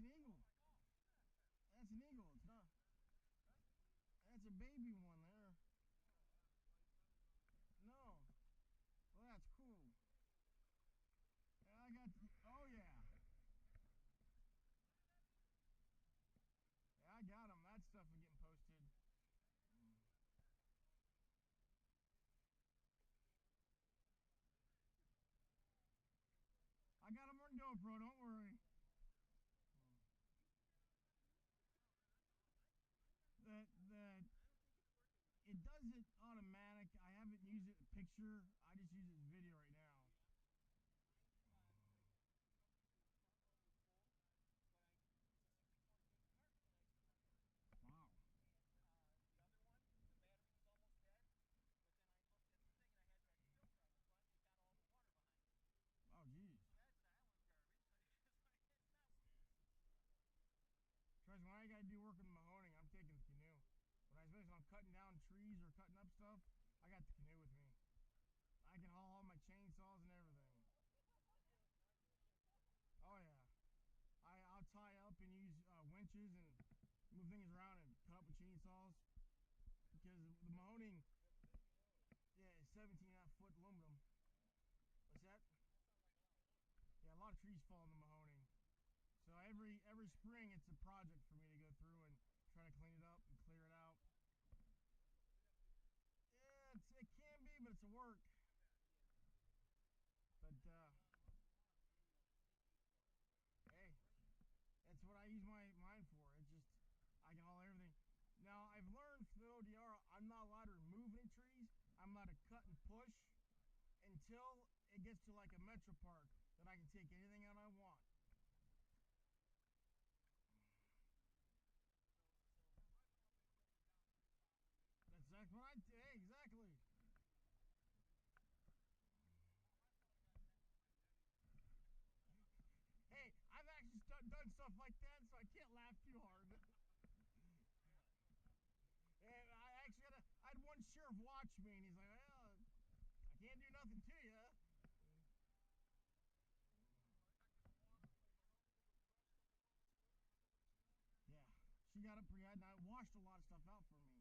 an eagle. That's an eagle. It's not. That's a baby one there. No. Well, that's cool. Yeah, I got. Oh yeah. Yeah, I got them. That stuff is getting posted. I got them on GoPro. Don't worry. That it does it automatic. I haven't used it picture. I just use it as video right now. Wow. Oh geez. Trust me, when I gotta do work with Mahoning, I'm taking the canoe. Especially when I'm cutting down trees or cutting up stuff, I got the canoe with me. I can haul all my chainsaws and everything. Oh yeah. I'll tie up and use winches and move things around and cut up with chainsaws because the Mahoning, yeah, is 17.5 foot aluminum. What's that? Yeah, a lot of trees fall in the Mahoning. So every spring, it's a project for me to go through and try to clean it up and clear it out. Yeah, it can be, but it's a work. But hey, that's what I use my mind for. It's just I can haul everything. Now I've learned from the ODR I'm not allowed to remove any trees. I'm allowed to cut and push until it gets to like a metro park that I can take anything out I want. That's exactly what I. Hey, exactly. Hey, I've actually done stuff like that, so I can't laugh too hard. And I actually I had one sheriff watch me, and he's like, "Well, I can't do nothing to you." Yeah, she got up pretty hard, and I washed a lot of stuff out for me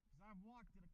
because I've walked it a